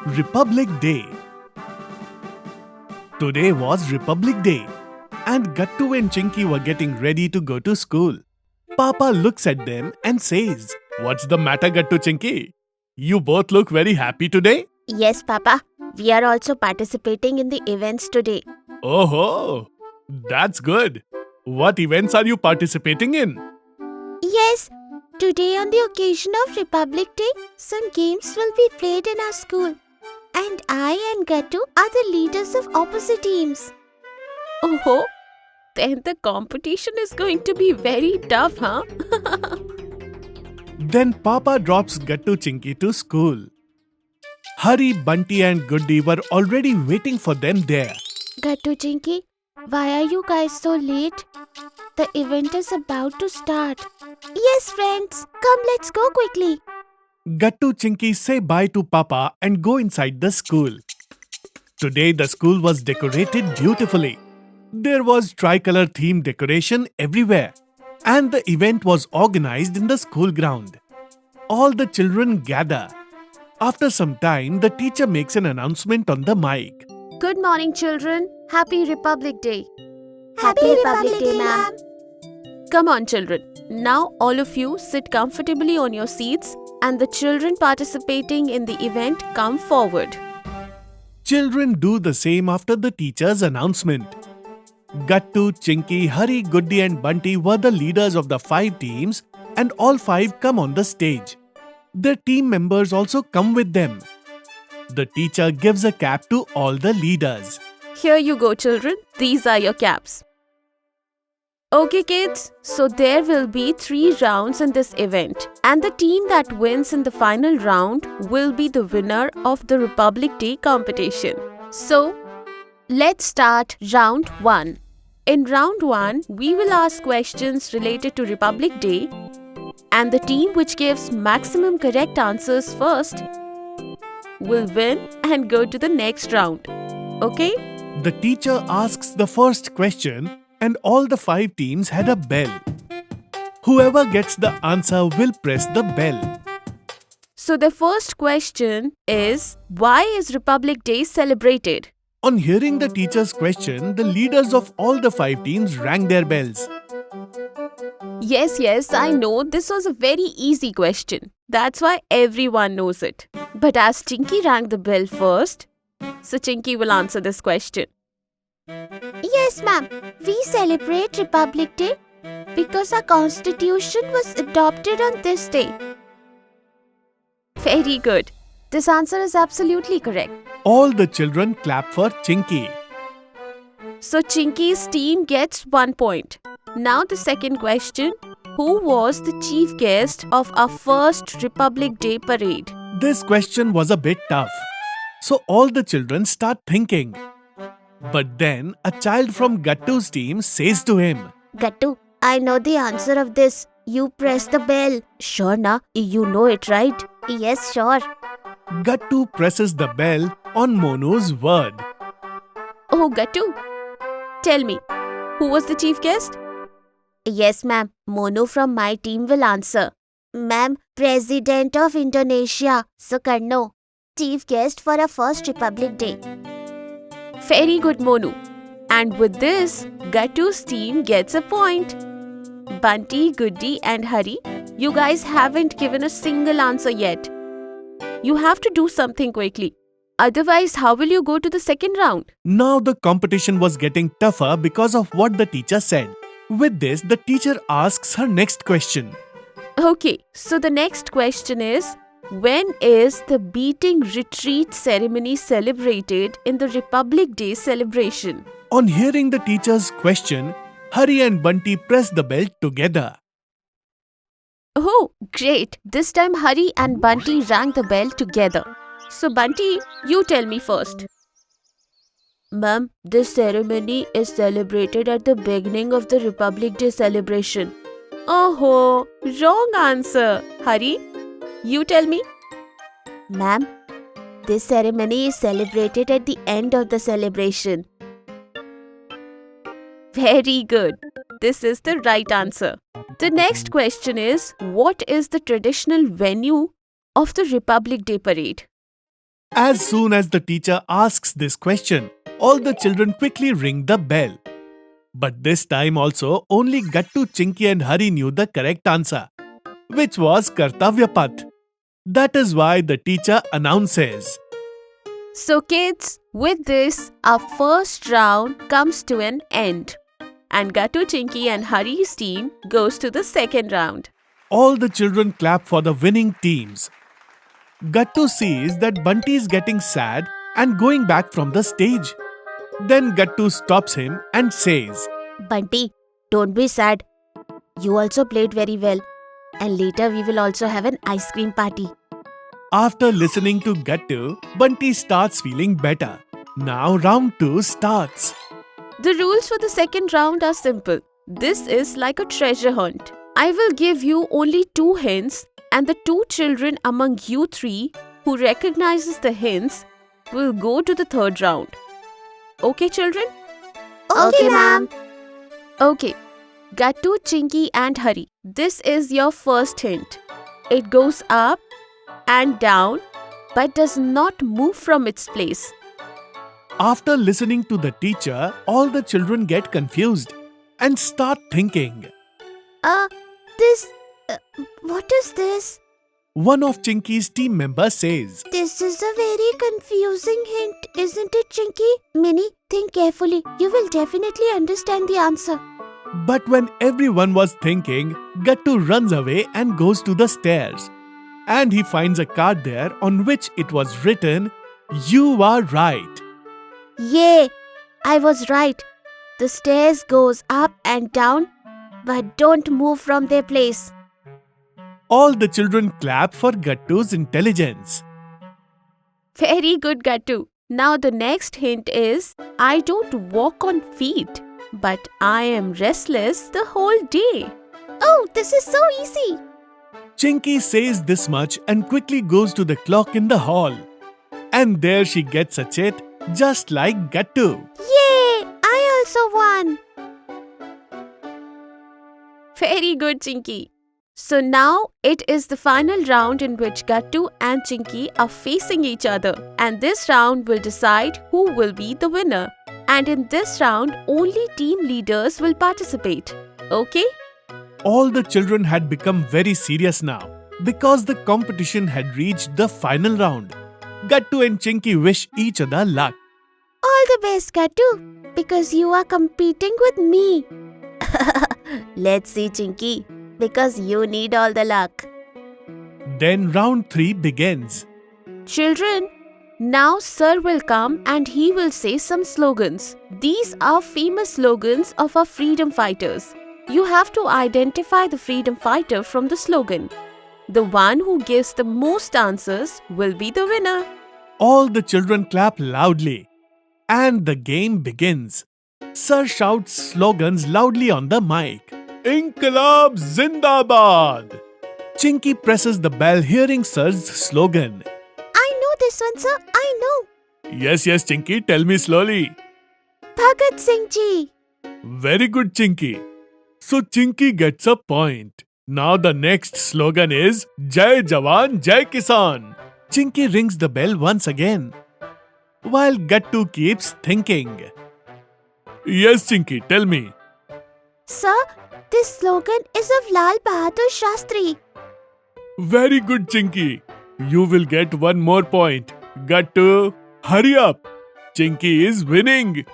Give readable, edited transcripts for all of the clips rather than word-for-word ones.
Republic Day. Today was Republic Day, and Gattu and Chinky were getting ready to go to school. Papa looks at them and says, "What's the matter, Gattu Chinky? You both look very happy today?" Yes, Papa. We are also participating in the events today. Oh, that's good. What events are you participating in? Yes, today on the occasion of Republic Day, some games will be played in our school. And I and Gattu are the leaders of opposite teams. Oh, then the competition is going to be very tough, huh? Then Papa drops Gattu Chinky to school. Hari, Bunty and Goody were already waiting for them there. Gattu Chinky, why are you guys so late? The event is about to start. Yes, friends, come let's go quickly. Gattu Chinky say bye to Papa and go inside the school. Today the school was decorated beautifully. There was tricolor theme decoration everywhere, and the event was organized in the school ground. All the children gather. After some time, the teacher makes an announcement on the mic. Good morning, children. Happy Republic Day. Happy Republic Day, ma'am. Come on, children. Now all of you sit comfortably on your seats and the children participating in the event come forward. Children do the same after the teacher's announcement. Gattu, Chinky, Hari, Goody and Bunty were the leaders of the 5 teams, and all 5 come on the stage. Their team members also come with them. The teacher gives a cap to all the leaders. Here you go, children. These are your caps. Okay, kids. So there will be 3 rounds in this event. And the team that wins in the final round will be the winner of the Republic Day competition. So, let's start round 1. In round 1, we will ask questions related to Republic Day. And the team which gives maximum correct answers first will win and go to the next round. Okay? The teacher asks the first question, and all the 5 teams had a bell. Whoever gets the answer will press the bell. So the first question is, why is Republic Day celebrated? On hearing the teacher's question, the leaders of all the 5 teams rang their bells. Yes, I know this was a very easy question. That's why everyone knows it. But as Chinky rang the bell first, so Chinky will answer this question. Yes, ma'am. We celebrate Republic Day because our constitution was adopted on this day. Very good. This answer is absolutely correct. All the children clap for Chinky. So Chinky's team gets 1 point. Now the second question. Who was the chief guest of our first Republic Day parade? This question was a bit tough. So all the children start thinking. But then a child from Gattu's team says to him, Gattu, I know the answer of this. You press the bell. Sure na? You know it, right? Yes, sure. Gattu presses the bell on Monu's word. Oh, Gattu, tell me, who was the chief guest? Yes, ma'am. Monu from my team will answer. Ma'am, President of Indonesia, Sukarno, chief guest for our first Republic Day. Very good, Monu. And with this, Gattu's team gets a point. Bunty, Goody and Hari, you guys haven't given a single answer yet. You have to do something quickly. Otherwise, how will you go to the second round? Now the competition was getting tougher because of what the teacher said. With this, the teacher asks her next question. Okay, so the next question is, when is the beating retreat ceremony celebrated in the Republic Day celebration? On hearing the teacher's question, Hari and Bunty press the bell together. Oh, great! This time Hari and Bunty rang the bell together. So Bunty, you tell me first. Ma'am, this ceremony is celebrated at the beginning of the Republic Day celebration. Oh, wrong answer. Hari, you tell me. Ma'am, this ceremony is celebrated at the end of the celebration. Very good. This is the right answer. The next question is, what is the traditional venue of the Republic Day parade? As soon as the teacher asks this question, all the children quickly ring the bell. But this time also, only Gattu, Chinky and Hari knew the correct answer, which was Kartavya Path. That is why the teacher announces, So kids, with this, our first round comes to an end. And Gattu, Chinky and Hari's team goes to the second round. all the children clap for the winning teams. Gattu sees that Bunty is getting sad and going back from the stage. Then Gattu stops him and says, Bunty, don't be sad. You also played very well. And later we will also have an ice cream party. After listening to Gattu, Bunty starts feeling better. Now round 2 starts. The rules for the second round are simple. This is like a treasure hunt. I will give you only 2 hints, and the 2 children among you 3 who recognizes the hints will go to the third round. Okay, children? Okay, ma'am. Okay. Gattu, Chinky and Hari. This is your first hint. It goes up and down but does not move from its place. After listening to the teacher, all the children get confused and start thinking. What is this? One of Chinky's team members says, This is a very confusing hint, isn't it, Chinky? Minnie, think carefully. You will definitely understand the answer. But when everyone was thinking, Gattu runs away and goes to the stairs. And he finds a card there on which it was written, You are right. Yay! I was right. The stairs goes up and down, but don't move from their place. All the children clap for Gattu's intelligence. Very good, Gattu. Now the next hint is, I don't walk on feet, but I am restless the whole day. Oh, this is so easy. Chinky says this much and quickly goes to the clock in the hall. And there she gets a chit just like Gattu. Yay! I also won. Very good, Chinky. So now it is the final round in which Gattu and Chinky are facing each other, and this round will decide who will be the winner. And in this round, only team leaders will participate. Okay? All the children had become very serious now because the competition had reached the final round. Gattu and Chinky wish each other luck. All the best, Gattu, because you are competing with me. Let's see, Chinky, because you need all the luck. Then round 3 begins. Children, now Sir will come and he will say some slogans. These are famous slogans of our freedom fighters. You have to identify the freedom fighter from the slogan. The one who gives the most answers will be the winner. All the children clap loudly. And the game begins. Sir shouts slogans loudly on the mic. Inqilab Zindabad! Chinky presses the bell hearing Sir's slogan. I know this one, sir. I know. Yes, Chinky, tell me slowly. Bhagat Singh Ji. Very good, Chinky. So Chinky gets a point. Now the next slogan is Jai Jawan, Jai Kisan. Chinky rings the bell once again, while Gattu keeps thinking. Yes, Chinky, tell me. Sir, this slogan is of Lal Bahadur Shastri. Very good, Chinky. You will get one more point. Gattu, hurry up. Chinky is winning.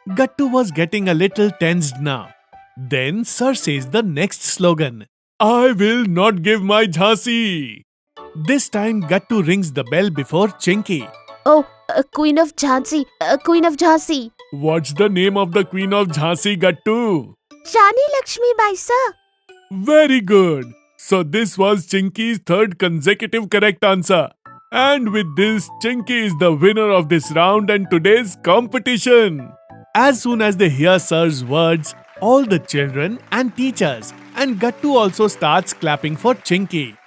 Gattu was getting a little tensed now. Then Sir says the next slogan. I will not give my Jhansi. This time Gattu rings the bell before Chinky. Oh, Queen of Jhansi. Queen of Jhansi. What's the name of the Queen of Jhansi, Gattu? Rani Lakshmi Bai, sir. Very good. So this was Chinky's third consecutive correct answer. And with this, Chinky is the winner of this round and today's competition. As soon as they hear Sir's words, all the children and teachers and Gattu also starts clapping for Chinky.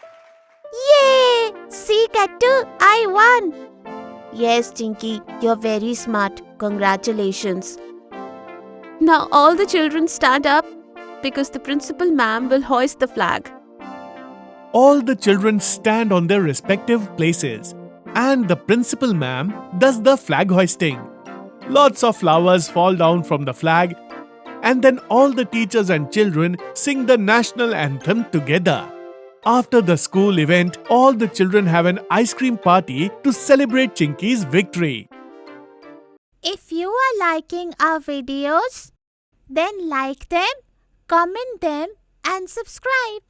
Yay! See, Gattu, I won. Yes, Chinky, you're very smart. Congratulations. Now all the children stand up because the principal ma'am will hoist the flag. All the children stand on their respective places and the principal ma'am does the flag hoisting. Lots of flowers fall down from the flag, and then all the teachers and children sing the national anthem together. After the school event, all the children have an ice cream party to celebrate Chinky's victory. If you are liking our videos, then like them, comment them and subscribe.